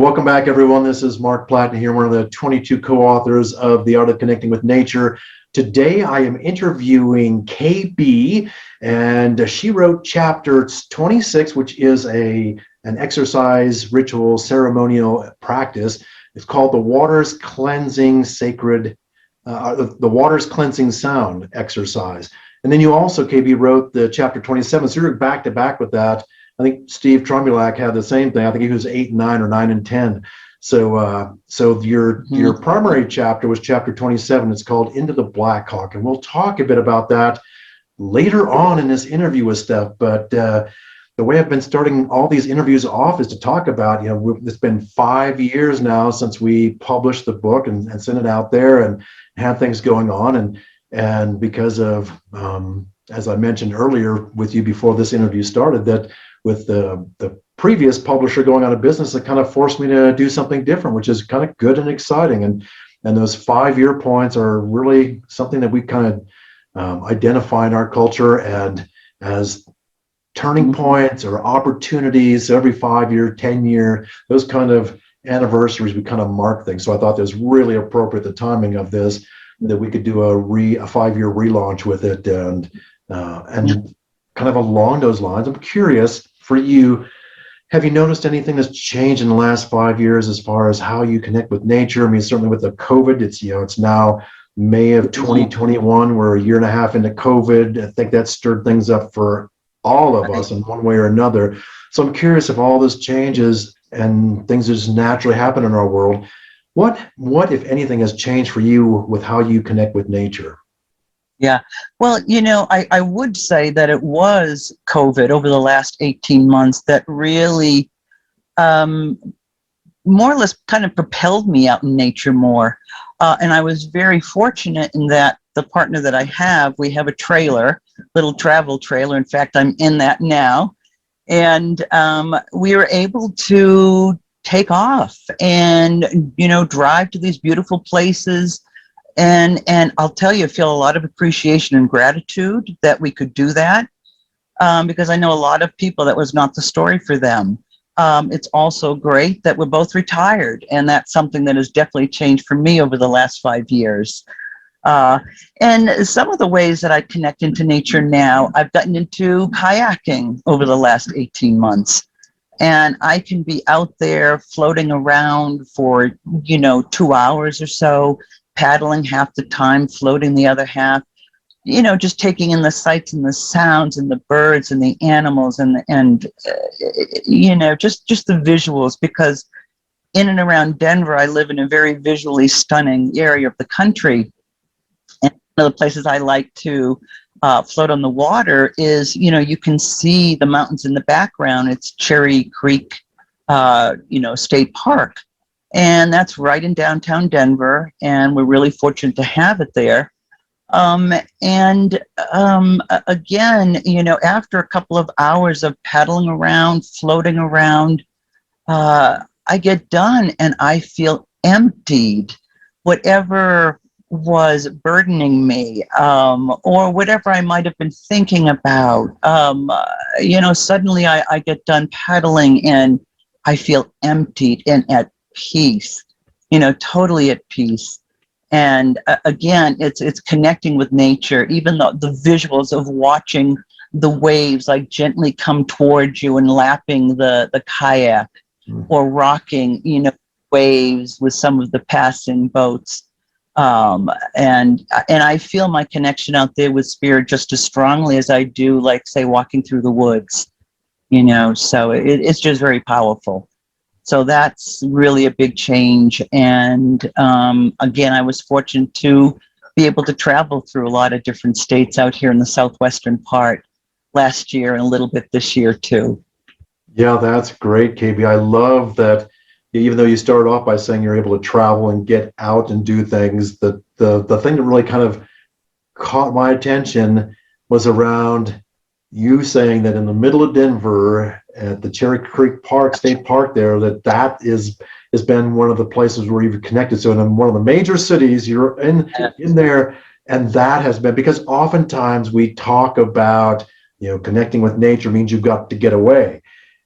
Well, welcome back, everyone. This is Mark Platten here, one of the 22 co-authors of The Art of Connecting with Nature. Today, I am interviewing KB, and she wrote chapter 26, which is an exercise, ritual, ceremonial practice. It's called the Waters Cleansing Sacred, the Waters Cleansing Sound exercise. And then you also, KB, wrote the chapter 27, so you're back to back with that. I think Steve Tromulak had the same thing. I think he was 8 and 9 or 9 and 10. So your primary chapter was chapter 27. It's called Into the Black Hawk, and we'll talk a bit about that later on in this interview with Steph. But the way I've been starting all these interviews off is to talk about, it's been 5 years now since we published the book and sent it out there and had things going on, and because of as I mentioned earlier with you before this interview started, that with the previous publisher going out of business, it kind of forced me to do something different, which is kind of good and exciting. And those 5-year points are really something that we kind of identify in our culture and as turning points or opportunities. So every 5-year, 10-year, those kind of anniversaries, we kind of mark things. So I thought it was really appropriate, the timing of this, that we could do a 5-year relaunch with it, and kind of along those lines. I'm curious for you, have you noticed anything that's changed in the last 5 years as far as how you connect with nature? I mean, certainly with the COVID, it's now May of 2021. We're a year and a half into COVID. I think that stirred things up for all of us in one way or another. So I'm curious if all this changes and things that just naturally happen in our world, what if anything has changed for you with how you connect with nature? Yeah, well, I would say that it was COVID over the last 18 months that really more or less kind of propelled me out in nature more. And I was very fortunate in that the partner that I have, we have a trailer, little travel trailer. In fact, I'm in that now. And we were able to take off and, drive to these beautiful places. And I'll tell you, I feel a lot of appreciation and gratitude that we could do that, because I know a lot of people that was not the story for them. It's also great that we're both retired, and that's something that has definitely changed for me over the last 5 years. And some of the ways that I connect into nature now, I've gotten into kayaking over the last 18 months. And I can be out there floating around for, 2 hours or so, paddling half the time, floating the other half, just taking in the sights and the sounds and the birds and the animals and just the visuals, because in and around Denver, I live in a very visually stunning area of the country. And one of the places I like to float on the water is, you can see the mountains in the background. It's Cherry Creek, State Park. And that's right in downtown Denver, and we're really fortunate to have it there. Again, after a couple of hours of paddling around, floating around, I get done and I feel emptied. Whatever was burdening me, or whatever I might have been thinking about, suddenly I get done paddling and I feel emptied and at peace, totally at peace. And again, it's connecting with nature, even though the visuals of watching the waves like gently come towards you and lapping the kayak, or rocking, waves with some of the passing boats. And I feel my connection out there with spirit just as strongly as I do, like, say, walking through the woods, so it's just very powerful. So that's really a big change. And again, I was fortunate to be able to travel through a lot of different states out here in the southwestern part last year and a little bit this year too. Yeah, that's great, KB. I love that. Even though you started off by saying you're able to travel and get out and do things, the thing that really kind of caught my attention was around you saying that in the middle of Denver at the Cherry Creek Park, State Park there, that has been one of the places where you've connected. So in one of the major cities, you're in there, and that has been, because oftentimes we talk about, connecting with nature means you've got to get away.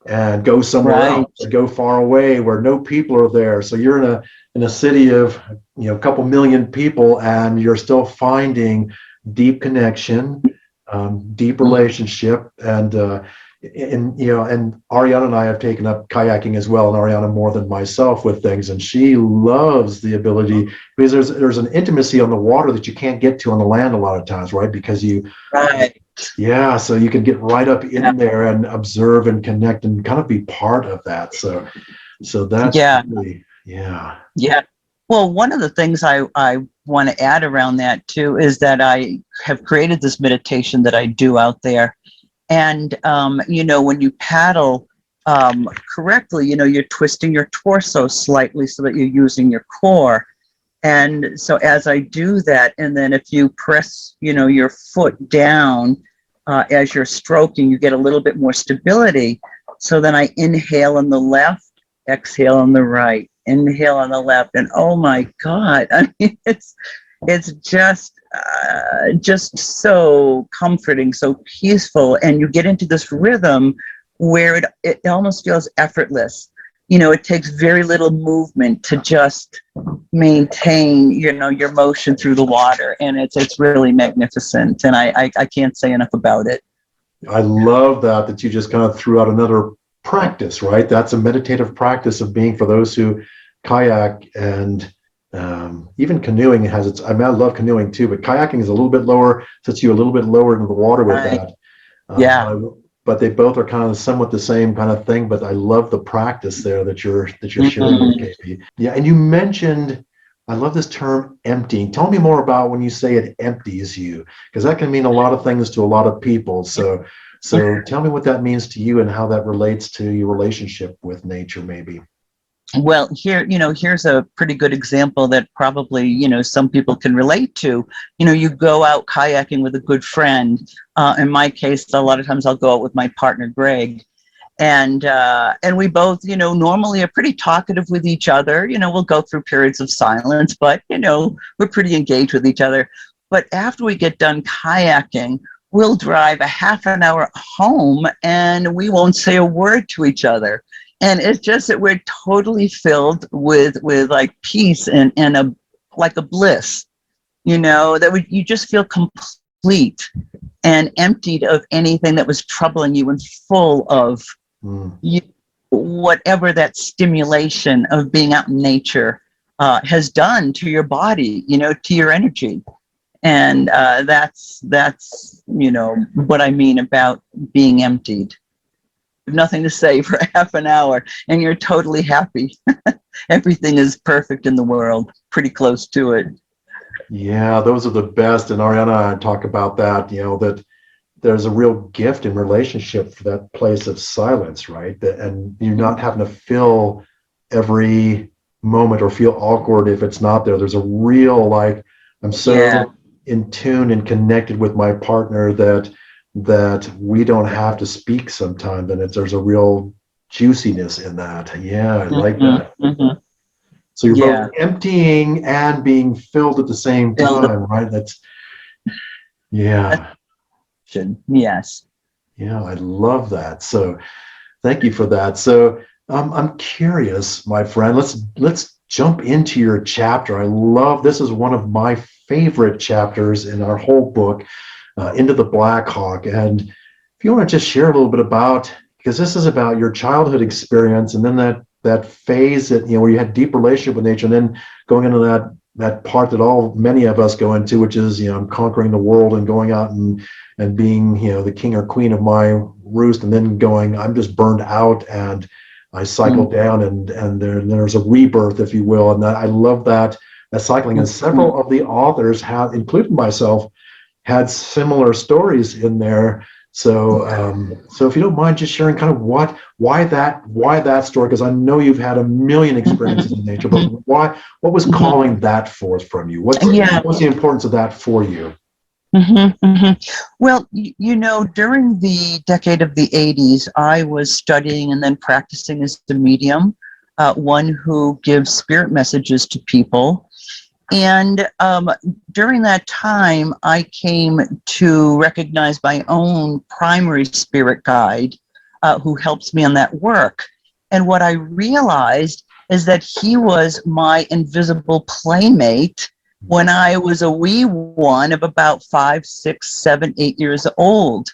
and go somewhere Right. else, or go far away where no people are there. So you're in a city of, you know, a couple million people, and you're still finding deep connection, deep relationship, and you know, and Ariana and I have taken up kayaking as well, and Ariana more than myself with things, and she loves the ability, because there's an intimacy on the water that you can't get to on the land a lot of times, right? Because you, Right. yeah, so you can get right up Yeah. in there and observe and connect and kind of be part of that. So that's Yeah. really, yeah. Yeah. Well, one of the things I want to add around that too is that I have created this meditation that I do out there. And, you know, when you paddle correctly, you know, you're twisting your torso slightly so that you're using your core. And so as I do that, and then if you press, you know, your foot down as you're stroking, you get a little bit more stability. So then I inhale on the left, exhale on the right, inhale on the left, and oh my God, I mean, it's just so comforting, so peaceful, and you get into this rhythm where it almost feels effortless. You know, it takes very little movement to just maintain, you know, your motion through the water, and it's really magnificent, and I can't say enough about it. I love that you just kind of threw out another practice, right? That's a meditative practice of being, for those who kayak, and even canoeing has its, I mean, I love canoeing too, but kayaking is a little bit lower, sets you a little bit lower into the water with Right. that. Yeah. But they both are kind of somewhat the same kind of thing, but I love the practice there that you're sharing with KP. Yeah, and you mentioned, I love this term, emptying. Tell me more about when you say it empties you, because that can mean a lot of things to a lot of people. So tell me what that means to you and how that relates to your relationship with nature, maybe. Well, here, you know, here's a pretty good example that probably, you know, some people can relate to. You know, you go out kayaking with a good friend. In my case, a lot of times I'll go out with my partner, Greg, and we both, you know, normally are pretty talkative with each other. You know, we'll go through periods of silence, but, you know, we're pretty engaged with each other. But after we get done kayaking, we'll drive a half an hour home and we won't say a word to each other. And it's just that we're totally filled with like peace and a like a bliss, you know, that you just feel complete and emptied of anything that was troubling you, and full of you, whatever that stimulation of being out in nature has done to your body, you know, to your energy. And that's you know what I mean about being emptied. Nothing to say for half an hour and you're totally happy. Everything is perfect in the world, pretty close to it. Yeah, those are the best. And Ariana and I talk about that, you know, that there's a real gift in relationship for that place of silence, right? And you're not having to fill every moment or feel awkward if it's not there. There's a real, like, I'm so in tune and connected with my partner that we don't have to speak sometimes, and there's a real juiciness in that. Yeah, I like that. So you're both emptying and being filled at the same time, right? That's, yeah. Yes. Yeah, I love that. So thank you for that. So I'm curious, my friend, let's jump into your chapter. I love, this is one of my favorite chapters in our whole book, Into the Black Hawk. And if you want to just share a little bit about, because this is about your childhood experience, and then that phase that, you know, where you had deep relationship with nature, and then going into that part that many of us go into, which is, you know, conquering the world and going out and being, you know, the king or queen of my roost, and then going, I'm just burned out and I cycle down, and there's a rebirth, if you will. And I love that cycling. And several of the authors have, including myself, had similar stories in there. So if you don't mind just sharing kind of why that story, because I know you've had a million experiences in nature, but what was calling that forth from you? What's the importance of that for you? Well, you know, during the decade of the 80s, I was studying and then practicing as the medium, one who gives spirit messages to people. And during that time, I came to recognize my own primary spirit guide, who helps me on that work. And what I realized is that he was my invisible playmate when I was a wee one of about 5, 6, 7, 8 years old.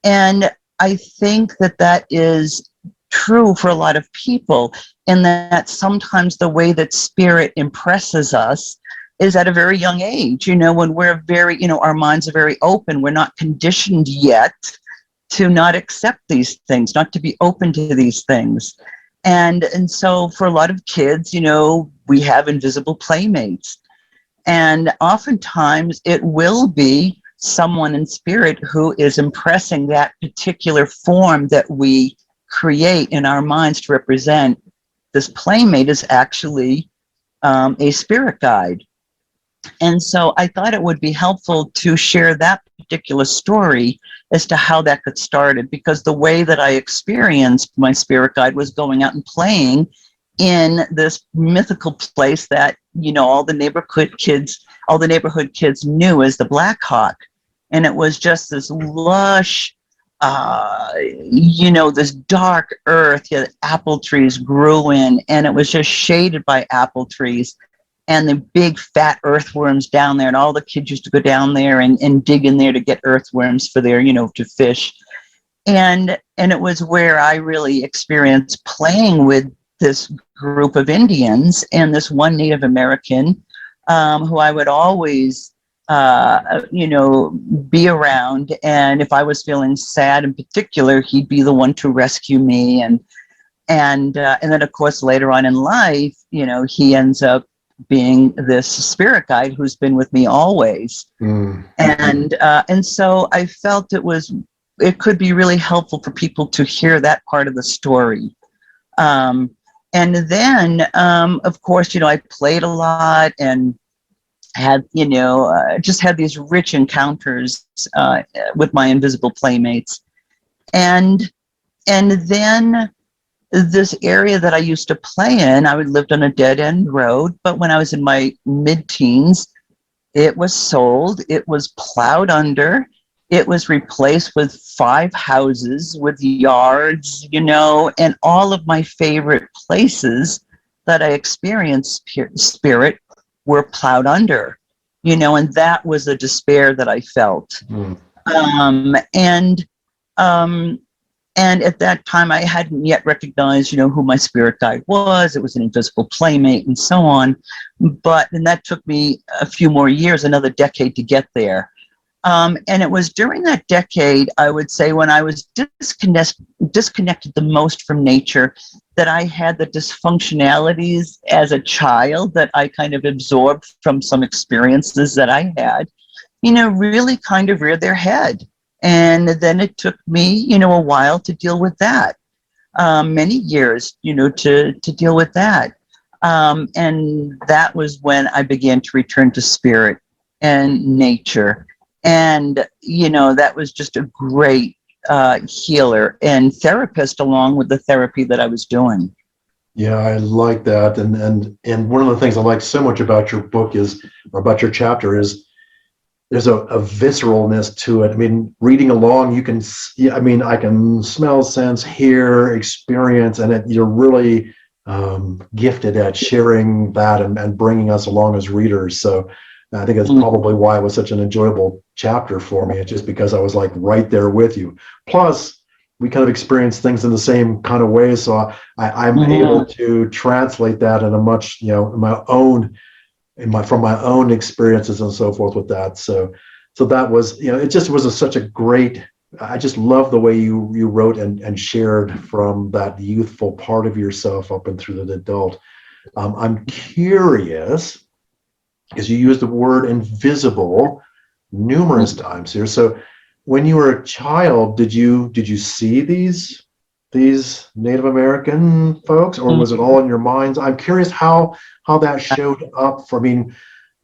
And I think that that is true for a lot of people, and that sometimes the way that spirit impresses us is at a very young age, when we're very, our minds are very open. We're not conditioned yet to not accept these things, not to be open to these things. And so for a lot of kids, we have invisible playmates. And oftentimes it will be someone in spirit who is impressing that particular form that we create in our minds to represent. This playmate is actually a spirit guide. And so I thought it would be helpful to share that particular story as to how that got started, because the way that I experienced my spirit guide was going out and playing in this mythical place that, all the neighborhood kids knew as the Black Hawk. And it was just this lush, this dark earth that apple trees grew in, and it was just shaded by apple trees. And the big fat earthworms down there, and all the kids used to go down there and dig in there to get earthworms for their, to fish. And it was where I really experienced playing with this group of Indians and this one Native American who I would always, be around. And if I was feeling sad in particular, he'd be the one to rescue me. And then, of course, later on in life, he ends up being this spirit guide who's been with me always. And so I felt it could be really helpful for people to hear that part of the story. And then, of course, I played a lot and had, just had these rich encounters with my invisible playmates. And then this area that I used to play in, I lived on a dead-end road, but when I was in my mid-teens, it was sold, it was plowed under, it was replaced with 5 houses with yards, and all of my favorite places that I experienced spirit were plowed under, and that was the despair that I felt. And at that time, I hadn't yet recognized, who my spirit guide was. It was an invisible playmate and so on. And that took me a few more years, another decade to get there. And it was during that decade, I would say, when I was disconnected the most from nature, that I had the dysfunctionalities as a child that I kind of absorbed from some experiences that I had, really kind of reared their head. And then it took me, a while to deal with that, many years, to deal with that. And that was when I began to return to spirit and nature. And, that was just a great healer and therapist, along with the therapy that I was doing. Yeah, I like that. And one of the things I like so much about your book or about your chapter is, there's a visceralness to it. I mean, reading along, I can smell, sense, hear, experience, and you're really gifted at sharing that and bringing us along as readers. So I think that's probably why it was such an enjoyable chapter for me. It's just because I was like right there with you. Plus, we kind of experience things in the same kind of way. So I'm able to translate that in a much, from my own experiences and so forth with that. So that was, it just was such a great, I just love the way you wrote and shared from that youthful part of yourself up and through the adult. I'm curious, because you used the word invisible numerous times here. So when you were a child, did you see these Native American folks, or was it all in your minds? I'm curious how that showed up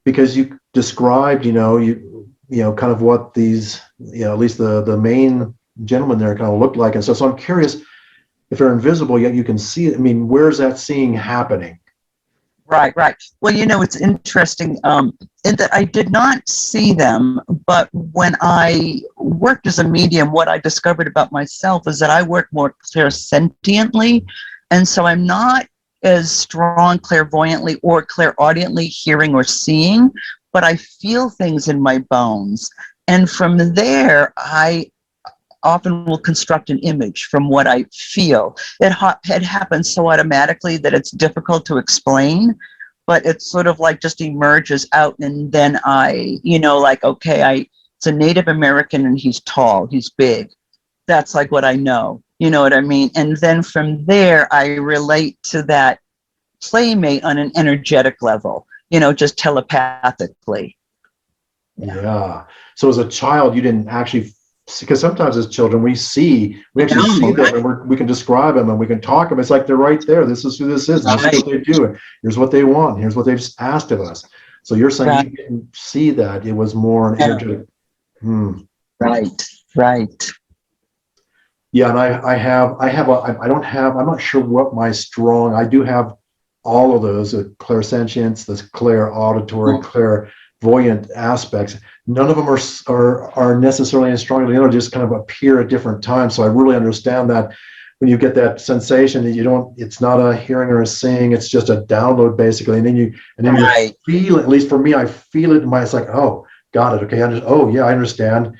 because you described, kind of what these, at least the main gentleman there kind of looked like. And so I'm curious, if they're invisible, yet you can see it. I mean, where's that seeing happening? Right, right. Well, it's interesting in that I did not see them, but when I worked as a medium, what I discovered about myself is that I work more clairsentiently. And so I'm not as strong clairvoyantly or clairaudiently hearing or seeing, but I feel things in my bones. And from there, I often will construct an image from what I feel. It happens so automatically that it's difficult to explain, but it's sort of like just emerges out. And then like, okay, it's a Native American and he's tall, he's big. That's like what I know. You know what I mean? And then from there, I relate to that playmate on an energetic level, just telepathically. Yeah. So as a child, you didn't actually, because sometimes as children, we actually see them, and we can describe them and we can talk them. It's like they're right there. This is who this is. This is what they do. And here's what they want. Here's what they've asked of us. So you're saying you didn't see that. It was more an energetic. Right. Yeah. And I'm not sure what my I do have all of those, the clairsentience, the clairauditory, clairvoyant aspects. None of them are necessarily as strong as the other, just kind of appear at different times. So I really understand that when you get that sensation that it's not a hearing or a seeing, it's just a download basically. And then you feel it, at least for me, I feel it in it's like, oh, got it. Okay. I understand.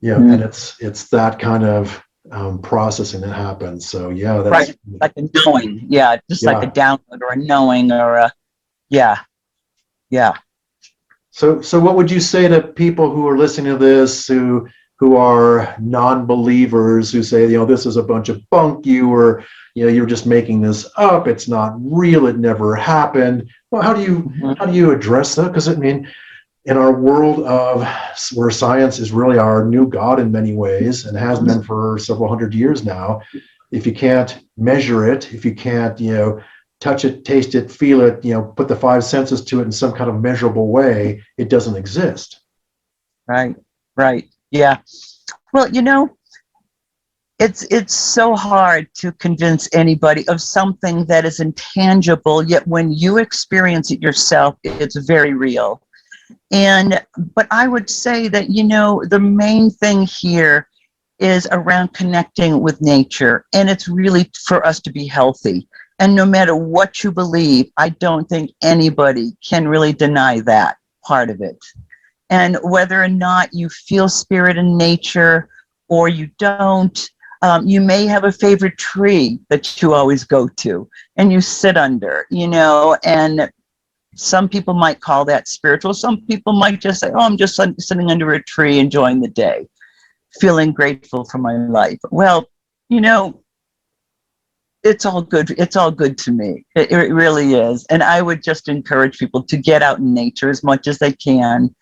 Yeah. And it's that kind of processing that happens. So yeah, that's like a knowing. Yeah. Just like a download or a knowing or yeah. So what would you say to people who are listening to this, who are non-believers, who say, this is a bunch of bunk, you're just making this up, it's not real, it never happened? Well, how do you address that? Because in our world of where science is really our new God in many ways, and has been for several hundred years now, if you can't measure it, if you can't, touch it, taste it, feel it, put the five senses to it in some kind of measurable way, it doesn't exist. Right. Yeah. Well, it's so hard to convince anybody of something that is intangible, yet when you experience it yourself, it's very real. But I would say that, the main thing here is around connecting with nature, and it's really for us to be healthy. And no matter what you believe, I don't think anybody can really deny that part of it. And whether or not you feel spirit in nature or you don't, you may have a favorite tree that you always go to and you sit under, and some people might call that spiritual. Some people might just say, oh, I'm just sitting under a tree enjoying the day, feeling grateful for my life. Well, it's all good. It's all good to me. It really is. And I would just encourage people to get out in nature as much as they can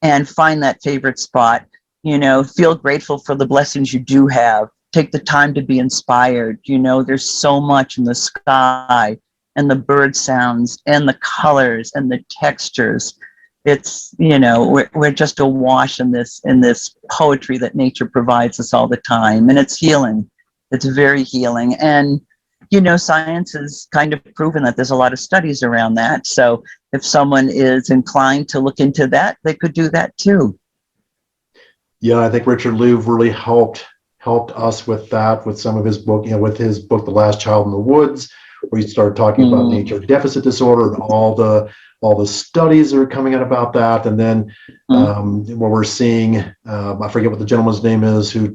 and find that favorite spot, feel grateful for the blessings you do have. Take the time to be inspired. There's so much in the sky and the bird sounds and the colors and the textures. It's, we're just awash in this poetry that nature provides us all the time. And it's healing. It's very healing. And science has kind of proven that there's a lot of studies around that. So if someone is inclined to look into that, they could do that too. Yeah, I think Richard Louv really helped us with that, with some of his book, with his book, The Last Child in the Woods, where he started talking about nature deficit disorder and all the studies that are coming out about that. And then what we're seeing, I forget what the gentleman's name is, who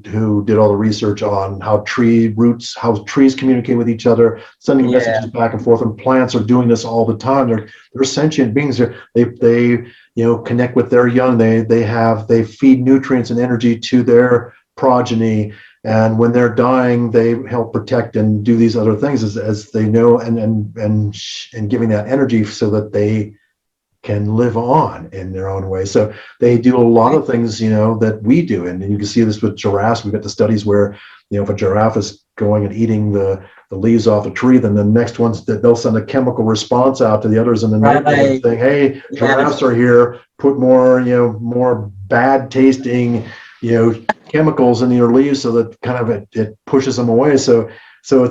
did all the research on how trees communicate with each other, sending messages back and forth, and plants are doing this all the time. They're sentient beings. They connect with their young. They feed nutrients and energy to their progeny. And when they're dying, they help protect and do these other things as they know, and giving that energy so that they can live on in their own way. So they do a lot of things, that we do. And you can see this with giraffes. We've got the studies where, if a giraffe is going and eating the leaves off a tree, then the next ones that they'll send a chemical response out to the others in the neighborhood saying, hey, giraffes are here, put more, more bad tasting, chemicals in your leaves so that kind of it pushes them away. So So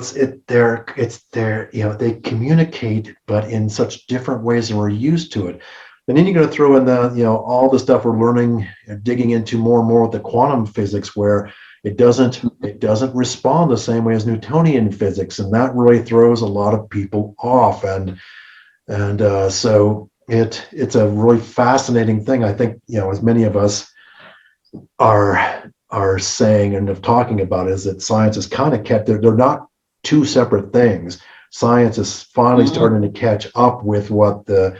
they're they communicate, but in such different ways, and we're used to it. And then you're going to throw in the all the stuff we're learning, digging into more and more with the quantum physics, where it doesn't respond the same way as Newtonian physics, and that really throws a lot of people off. So it's a really fascinating thing. I think as many of us are saying and of talking about, is that science is kind of kept. They're not two separate things. Science is finally starting to catch up with what the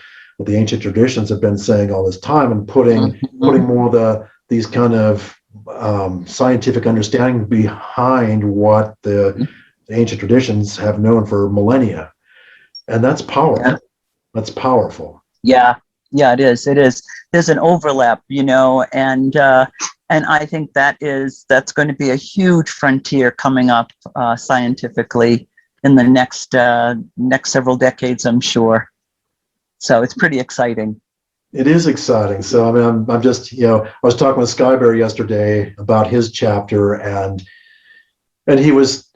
ancient traditions have been saying all this time, and putting more of these kind of scientific understanding behind what the ancient traditions have known for millennia, and that's powerful. Yeah. That's powerful. Yeah, yeah, it is. It is. There's an overlap, and I think that's going to be a huge frontier coming up scientifically in the next several decades, I'm sure. So it's pretty exciting. It is exciting. So I mean, I'm just I was talking with Skyberry yesterday about his chapter, and we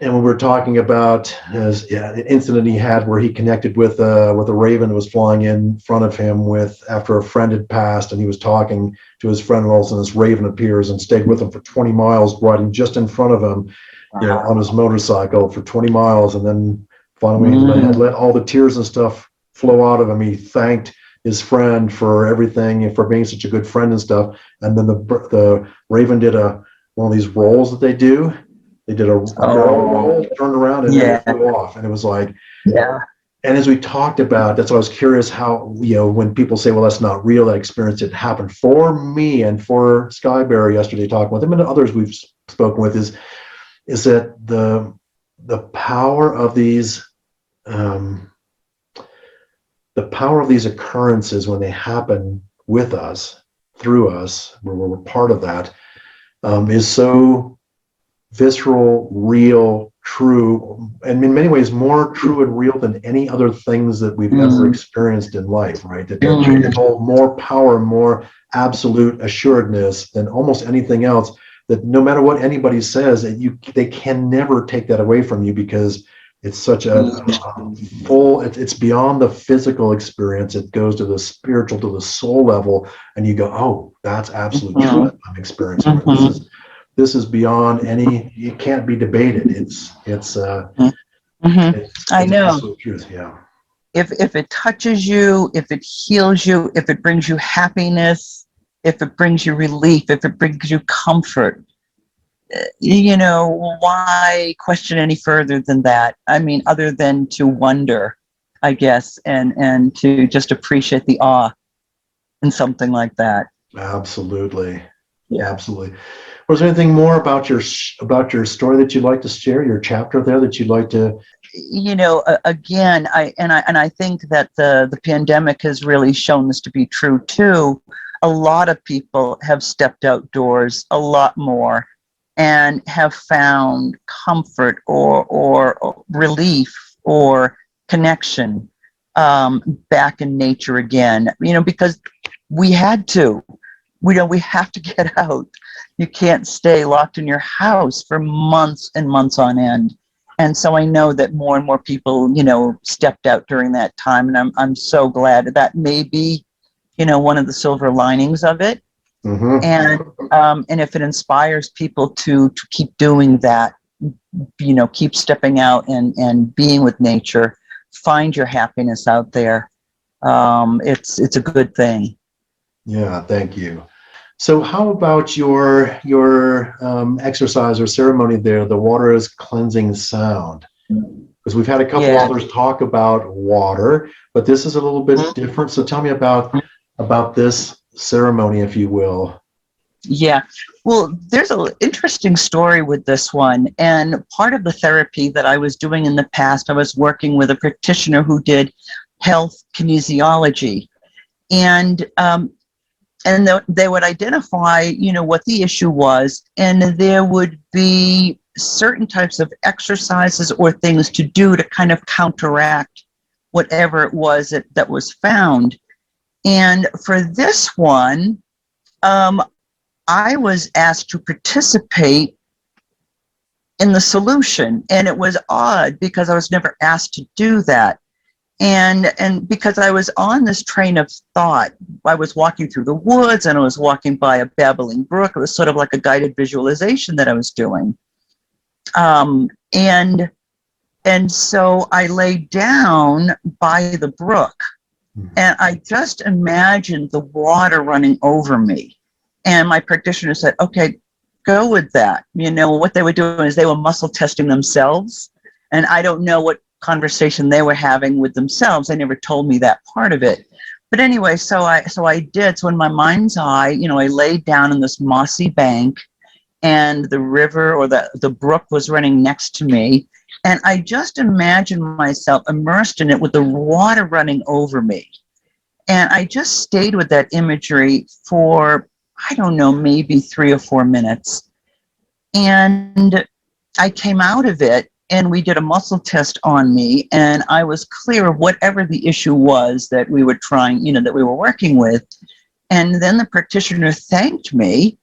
were talking about an incident he had where he connected with a raven that was flying in front of him after a friend had passed, and he was talking to his friend, and all of a sudden this raven appears and stayed with him for 20 miles, riding just in front of him, on his motorcycle for 20 miles, and then finally he had let all the tears and stuff flow out of him. He thanked his friend for everything and for being such a good friend and stuff. And then the raven did one of these rolls that they do. They did a barrel roll, turned around, and then it flew off. And it was like, yeah. And as we talked about, that's why I was curious how, when people say, well, that's not real, that experience didn't happen. For me and for Skyberry yesterday, talking with him and others we've spoken with, is that the power of these occurrences when they happen with us, through us, where we're part of that, is so visceral, real, true, and in many ways more true and real than any other things that we've ever experienced in life, right? That they hold more power, more absolute assuredness than almost anything else, that no matter what anybody says, they can never take that away from you, because it's such it's beyond the physical experience. It goes to the spiritual, to the soul level, and you go, oh, that's absolute truth I'm experiencing. This is beyond it can't be debated. It's I know. absolute truth. Yeah. If it touches you, if it heals you, if it brings you happiness, if it brings you relief, if it brings you comfort, why question any further than that? I mean, other than to wonder, I guess, and to just appreciate the awe in something like that. Absolutely. Yeah. Absolutely. Was there anything more about your story that you'd like to share, your chapter there that you'd like to? Again, I think that the pandemic has really shown this to be true too. A lot of people have stepped outdoors a lot more and have found comfort or relief or connection back in nature again. Because we had to. We have to get out. You can't stay locked in your house for months and months on end. And so I know that more and more people, stepped out during that time, and I'm so glad that may be, one of the silver linings of it. And if it inspires people to keep doing that, keep stepping out and being with nature, find your happiness out there. It's a good thing. Yeah, thank you. So how about your exercise or ceremony there, the water is cleansing sound? Because we've had a couple authors talk about water, but this is a little bit different. So tell me about this ceremony, if you will. Yeah. Well, there's an interesting story with this one. And part of the therapy that I was doing in the past, I was working with a practitioner who did health kinesiology. And they would identify, what the issue was, and there would be certain types of exercises or things to do to kind of counteract whatever it was that was found. And for this one, I was asked to participate in the solution. And it was odd because I was never asked to do that. And because I was on this train of thought, I was walking through the woods and I was walking by a babbling brook. It was sort of like a guided visualization that I was doing. And so I lay down by the brook and I just imagined the water running over me. And my practitioner said, okay, go with that. You know, what they were doing is they were muscle testing themselves. And I don't know what conversation they were having with themselves. They never told me that part of it. But anyway, so I did. So in my mind's eye, you know, I laid down in this mossy bank and the river or the brook was running next to me. And I just imagined myself immersed in it with the water running over me. And I just stayed with that imagery for, I don't know, maybe 3 or 4 minutes. And I came out of it and we did a muscle test on me. And I was clear of whatever the issue was that we were trying, you know, that we were working with. And then the practitioner thanked me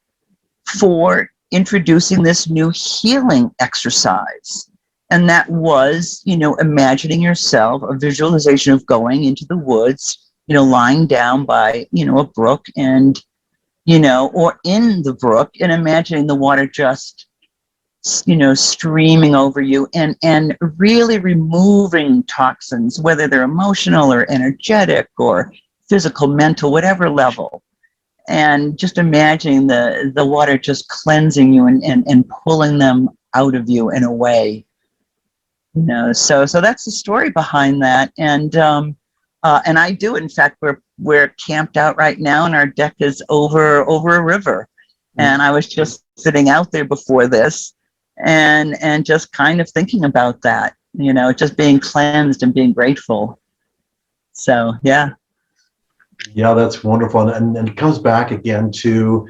for introducing this new healing exercise. And that was, you know, imagining yourself, a visualization of going into the woods, you know, lying down by, you know, a brook and, you know, or in the brook and imagining the water just, you know, streaming over you and really removing toxins, whether they're emotional or energetic or physical, mental, whatever level. And just imagining the water just cleansing you and pulling them out of you in a way. You know, so that's the story behind that. And I do, in fact, we're camped out right now and our deck is over a river. And I was just sitting out there before this and just kind of thinking about that, you know, just being cleansed and being grateful. So, yeah. Yeah, that's wonderful. And it comes back again to,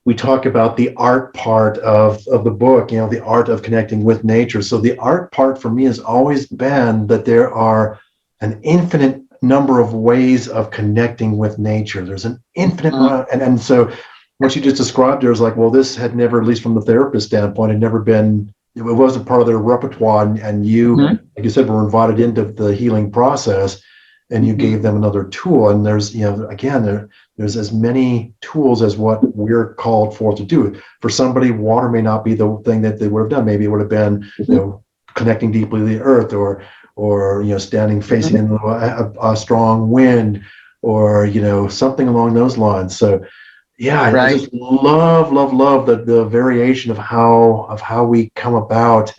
we talk about the art part of the book, you know, the art of connecting with nature. So the art part for me has always been that there are an infinite number of ways of connecting with nature. There's an infinite amount, and so what you just described there is like, well, this had never, at least from the therapist standpoint, had never been, it wasn't part of their repertoire, and you, like you said, were invited into the healing process. And you gave them another tool. And there's, you know, again, there's as many tools as what we're called for to do. For somebody, water may not be the thing that they would have done. Maybe it would have been, you know, connecting deeply to the earth, or you know, standing facing into a strong wind, or, you know, something along those lines. So yeah, right. I just love the variation of how we come about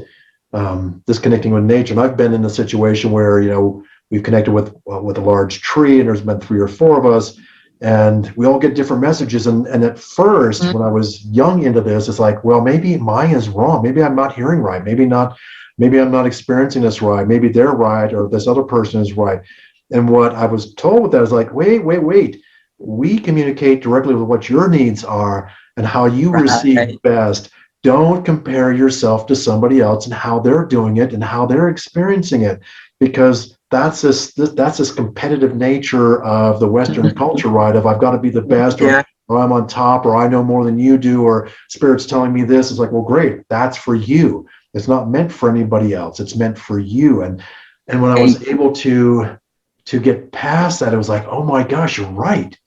this connecting with nature. And I've been in a situation where, you know, we've connected with a large tree, and there's been 3 or 4 of us, and we all get different messages. And at first, when I was young into this, it's like, well, maybe mine is wrong. Maybe I'm not hearing right. Maybe I'm not experiencing this right. Maybe they're right, or this other person is right. And what I was told with that is like, wait. We communicate directly with what your needs are and how you receive best. Don't compare yourself to somebody else and how they're doing it and how they're experiencing it, because that's this competitive nature of the Western culture, right? Of I've got to be the best, or I'm on top, or I know more than you do, or Spirit's telling me this. It's like, well, great, that's for you. It's not meant for anybody else. It's meant for you. And when I was able to get past that, it was like, oh my gosh, you're right.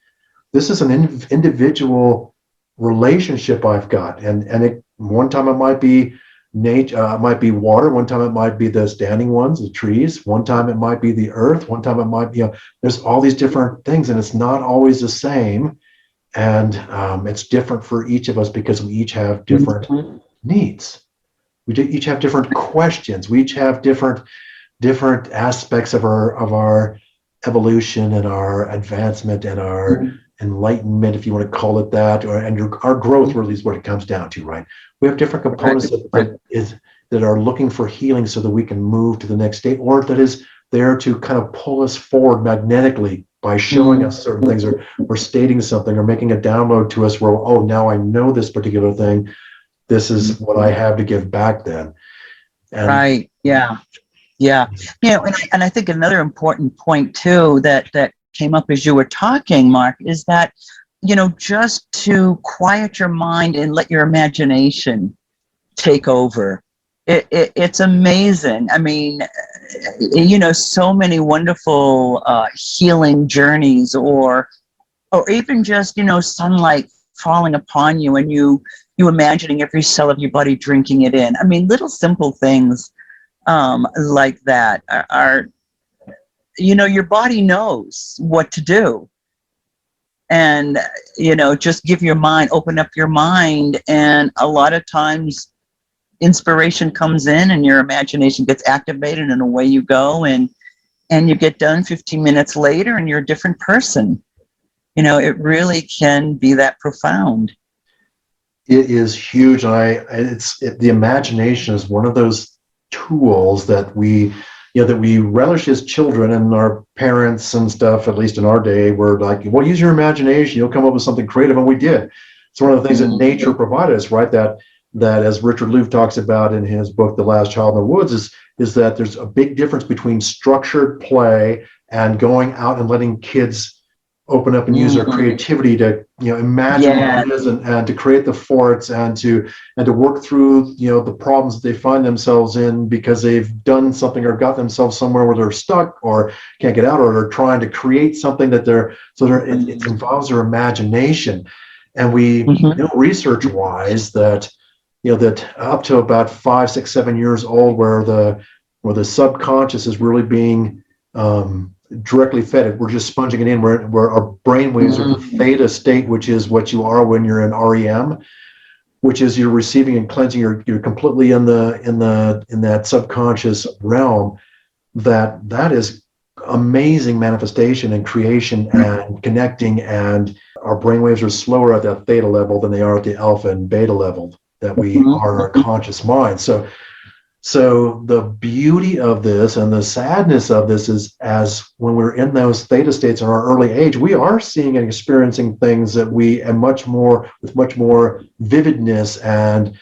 This is an individual relationship I've got, and one time it might be nature, it might be water. One time it might be the standing ones, the trees. One time it might be the earth. One time it might be, you know, there's all these different things, and it's not always the same. And it's different for each of us because we each have different needs. We each have different questions. We each have different aspects of our evolution and our advancement and our enlightenment, if you want to call it that, and our growth really is what it comes down to, right? We have different components that are looking for healing so that we can move to the next state, or that is there to kind of pull us forward magnetically by showing us certain things, or stating something, or making a download to us where, oh, now I know this particular thing. This is what I have to give back then. And Yeah. You know, and I think another important point too that came up as you were talking, Mark, is that, you know, just to quiet your mind and let your imagination take over. it's amazing. I mean, so many wonderful healing journeys, or even just sunlight falling upon you, and you imagining every cell of your body drinking it in. I mean, little simple things like that are your body knows what to do. And just open up your mind, and a lot of times inspiration comes in and your imagination gets activated, and away you go, and you get done 15 minutes later and you're a different person. It really can be that profound. It is huge. And the imagination is one of those tools that we relish as children, and our parents and stuff, at least in our day, were like, well, use your imagination, you'll come up with something creative. And we did. It's one of the things that nature provided us, right? That as Richard Louv talks about in his book, The Last Child in the Woods, is that there's a big difference between structured play and going out and letting kids open up and use their creativity to imagine what it is, and to create the forts, and to work through the problems that they find themselves in because they've done something or got themselves somewhere where they're stuck or can't get out, or they're trying to create something that it involves their imagination. And we know research wise that that up to about 5, 6, 7 years old, where the subconscious is really being directly fed it. We're just sponging it in, where our brain waves are the theta state, which is what you are when you're in REM, which is you're receiving and cleansing. You're completely in that subconscious realm. That is amazing manifestation and creation and connecting. And our brain waves are slower at that theta level than they are at the alpha and beta level that we are in our conscious mind. So the beauty of this and the sadness of this is, as when we're in those theta states in our early age, we are seeing and experiencing things that with much more vividness and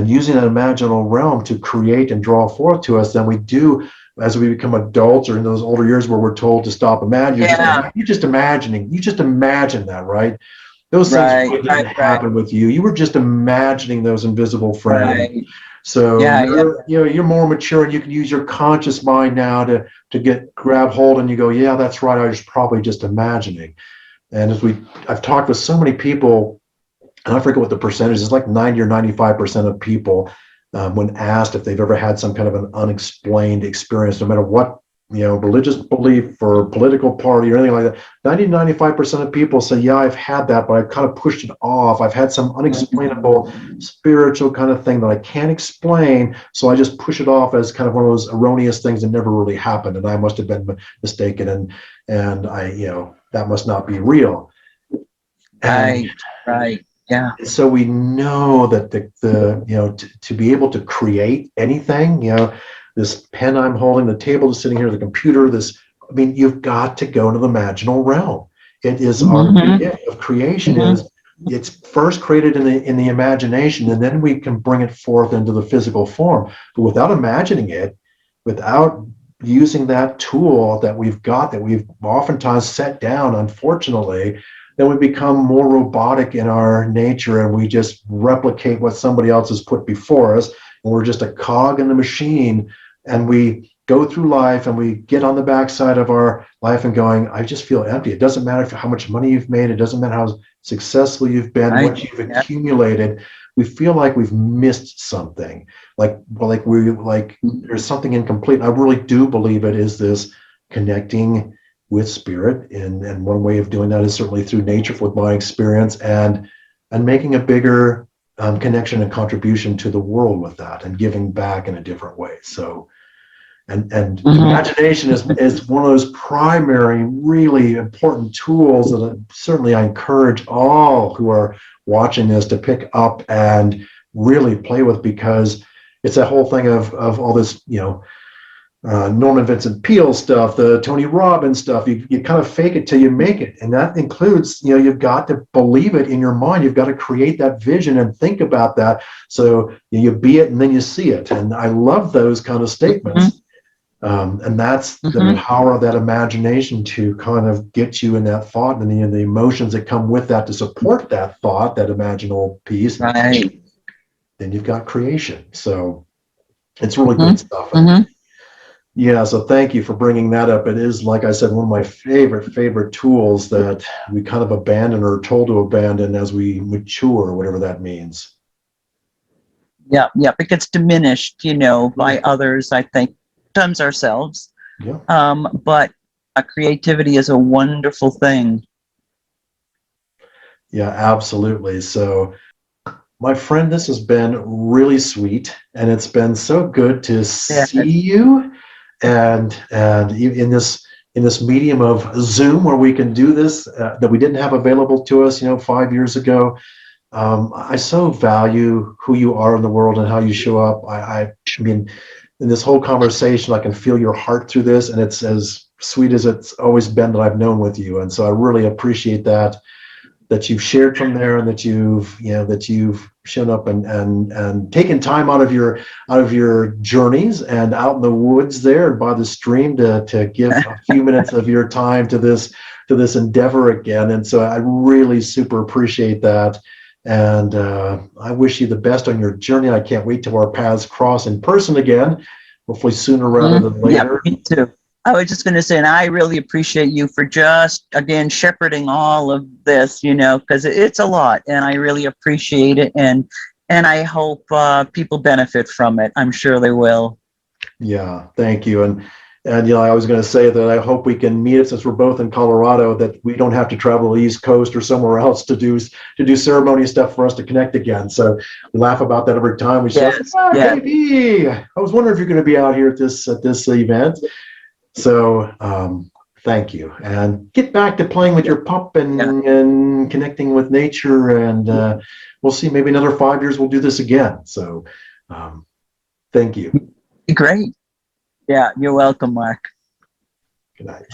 using an imaginal realm to create and draw forth to us than we do as we become adults, or in those older years where we're told to stop imagining. You're just imagining. You just imagine that, right? Those things really didn't happen with you. You were just imagining those invisible friends. Right. So you're more mature, and you can use your conscious mind now to grab hold, and you go, yeah, that's right, I was probably just imagining. And I've talked with so many people, and I forget what the percentage is, like 90 or 95% of people, when asked if they've ever had some kind of an unexplained experience, no matter what religious belief or political party or anything like that, 90-95% of people say, yeah, I've had that, but I've kind of pushed it off. I've had some unexplainable spiritual kind of thing that I can't explain, so I just push it off as kind of one of those erroneous things that never really happened, and I must have been mistaken, and I that must not be real. Right. Yeah. So we know that to be able to create anything, this pen I'm holding, the table is sitting here, the computer, you've got to go to the imaginal realm. It is our gift of creation. It's first created in the imagination, and then we can bring it forth into the physical form. But without imagining it, without using that tool that we've got, that we've oftentimes set down, unfortunately, then we become more robotic in our nature, and we just replicate what somebody else has put before us, and we're just a cog in the machine. And we go through life, and we get on the backside of our life and going, I just feel empty. It doesn't matter how much money you've made. It doesn't matter how successful you've been, what you've accumulated. We feel like we've missed something, like there's something incomplete. I really do believe it is this connecting with spirit, and one way of doing that is certainly through nature, with my experience, and making a bigger connection and contribution to the world with that, and giving back in a different way. So, and imagination is one of those primary, really important tools that certainly I encourage all who are watching this to pick up and really play with, because it's that whole thing of all this, Norman Vincent Peale stuff, the Tony Robbins stuff. You kind of fake it till you make it, and that includes you've got to believe it in your mind. You've got to create that vision and think about that, so you be it and then you see it. And I love those kind of statements, and that's the power of that imagination to kind of get you in that thought, and the emotions that come with that to support that thought, that imaginal piece. Right. Then you've got creation. So It's really good stuff. Mhm. Yeah, so thank you for bringing that up. It is, like I said, one of my favorite tools that we kind of abandon or are told to abandon as we mature, whatever that means. Yeah, yeah, it gets diminished, by others, I think, sometimes ourselves. Yeah. But creativity is a wonderful thing. Yeah, absolutely. So, my friend, this has been really sweet, and it's been so good to Yeah. see you, and in this medium of Zoom where we can do this that we didn't have available to us, 5 years ago. I so value who you are in the world and how you show up. I mean, in this whole conversation, I can feel your heart through this, and it's as sweet as it's always been that I've known with you. And so I really appreciate that you've shared from there, and that you've shown up and taken time out of your journeys and out in the woods there and by the stream to give a few minutes of your time to this endeavor again. And so I really super appreciate that. And I wish you the best on your journey. I can't wait till our paths cross in person again, hopefully sooner rather than later. Yeah, me too. I was just going to say, and I really appreciate you for just, again, shepherding all of this, because it's a lot, and I really appreciate it. And I hope people benefit from it. I'm sure they will. Yeah, thank you. And I was going to say that I hope we can meet it, since we're both in Colorado, that we don't have to travel the East Coast or somewhere else to do ceremony stuff for us to connect again. So we laugh about that every time we say, Yeah. KB, I was wondering if you're going to be out here at this event. So thank you, and get back to playing with your pup and connecting with nature. And we'll see, maybe another 5 years we'll do this again. So thank you. Great. Yeah, you're welcome, Mark. Good night.